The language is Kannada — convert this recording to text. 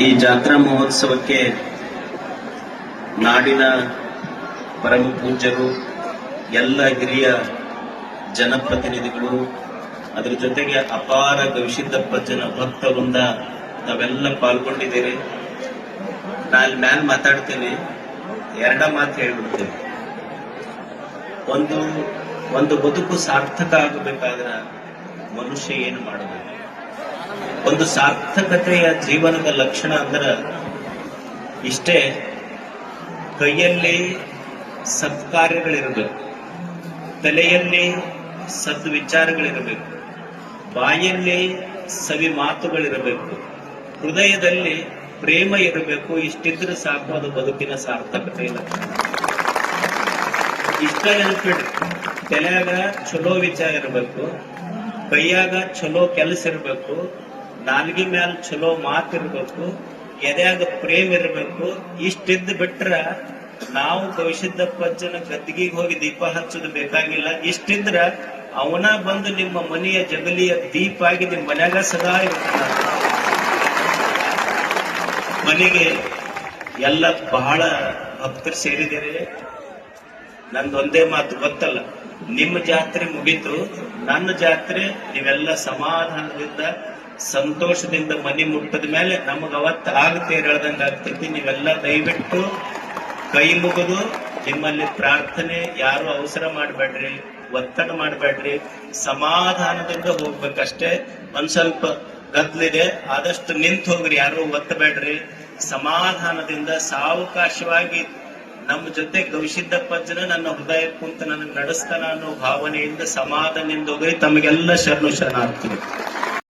ಈ ಜಾತ್ರಾ ಮಹೋತ್ಸವಕ್ಕೆ ನಾಡಿನ ಪರಮ ಪೂಜ್ಯರು, ಎಲ್ಲ ಹಿರಿಯ ಜನಪ್ರತಿನಿಧಿಗಳು, ಅದರ ಜೊತೆಗೆ ಅಪಾರ ಗವಿಸಿದ್ದಪ್ಪಜ್ಜನ ಭಕ್ತ ವೃಂದ ನಾವೆಲ್ಲ ಪಾಲ್ಗೊಂಡಿದ್ದೀರಿ. ನಾನು ಮ್ಯಾಲ್ ಮಾತಾಡ್ತೀನಿ, ಎರಡ ಮಾತು ಹೇಳ್ಬಿಡ್ತೀನಿ. ಒಂದು ಬದುಕು ಸಾರ್ಥಕ ಆಗಬೇಕಾದ್ರ ಮನುಷ್ಯ ಏನು ಮಾಡಬೇಕು? ಒಂದು ಸಾರ್ಥಕತೆಯ ಜೀವನದ ಲಕ್ಷಣ ಅಂದ್ರ ಇಷ್ಟೇ, ಕೈಯಲ್ಲಿ ಸತ್ಕಾರ್ಯಗಳಿರಬೇಕು, ತಲೆಯಲ್ಲಿ ಸದ್ವಿಚಾರಗಳಿರಬೇಕು, ಬಾಯಲ್ಲಿ ಸವಿ ಮಾತುಗಳಿರಬೇಕು, ಹೃದಯದಲ್ಲಿ ಪ್ರೇಮ ಇರಬೇಕು. ಇಷ್ಟಿದ್ರೆ ಸಾಕು, ಅದು ಬದುಕಿನ ಸಾರ್ಥಕತೆ ಲಕ್ಷಣ. ಇಷ್ಟ ನೆನಪಿಡ್ರಿ, ತಲೆಯಾಗ ಚಲೋ ವಿಚಾರ ಇರಬೇಕು, ಕೈಯಾಗ ಚಲೋ ಕೆಲಸ ಇರಬೇಕು, ನಾಲ್ಗಿ ಮ್ಯಾಲ ಚಲೋ ಮಾತಿರ್ಬೇಕು, ಎದೆಯಾಗ ಪ್ರೇಮ ಇರಬೇಕು. ಇಷ್ಟಿದ್ದು ಬಿಟ್ರ ನಾವು ಗವಿಸಿದ್ದಪ್ಪಜ್ಜನ ಗದ್ದಿಗೆ ಹೋಗಿ ದೀಪ ಹಚ್ಚೋದು ಬೇಕಾಗಿಲ್ಲ. ಇಷ್ಟಿದ್ರ ಅವನ ಬಂದು ನಿಮ್ಮ ಮನೆಯ ಜಗಲಿಯ ದೀಪ ಆಗಿ ನಿಮ್ಮ ಮನ್ಯಾಗ ಸದಾ ಇರ್ತಾನ. ಮನೆಗೆ ಎಲ್ಲ ಬಹಳ ಭಕ್ತರು ಸೇರಿದ್ದೀರಿ. ನಂದೊಂದೇ ಮಾತು ಗೊತ್ತಲ್ಲ, ನಿಮ್ಮ ಜಾತ್ರೆ ಮುಗೀತು, ನನ್ನ ಜಾತ್ರೆ ನೀವೆಲ್ಲ ಸಮಾಧಾನದಿಂದ ಸಂತೋಷದಿಂದ ಮನೆ ಮುಟ್ಟದ ಮೇಲೆ ನಮಗ ಅವತ್ತು ಆಗುತ್ತೆ ಹೇಳ್ದಂಗ ಆಗ್ತೈತಿ. ನೀವೆಲ್ಲ ದಯವಿಟ್ಟು ಕೈ ಮುಗಿದು ನಿಮ್ಮಲ್ಲಿ ಪ್ರಾರ್ಥನೆ, ಯಾರು ಅವಸರ ಮಾಡಬೇಡ್ರಿ, ಒತ್ತಡ ಮಾಡಬೇಡ್ರಿ, ಸಮಾಧಾನದಿಂದ ಹೋಗ್ಬೇಕಷ್ಟೇ. ಒಂದ್ ಸ್ವಲ್ಪ ಗದ್ಲಿದೆ, ಆದಷ್ಟು ನಿಂತು ಹೋಗ್ರಿ, ಯಾರು ಒತ್ತಬೇಡ್ರಿ. ಸಮಾಧಾನದಿಂದ ಸಾವಕಾಶವಾಗಿ ನಮ್ಮ ಜೊತೆ ಗವಿಸಿದ್ದಪ್ಪಜ್ಜನ ನನ್ನ ಹೃದಯ ಕುಂತ ನನಗೆ ನಡೆಸ್ತಾನ ಅನ್ನೋ ಭಾವನೆಯಿಂದ ಸಮಾಧಾನದಿಂದ ಹೋಗ್ರಿ. ತಮಗೆಲ್ಲ ಶರಣಾರ್ಥಿ.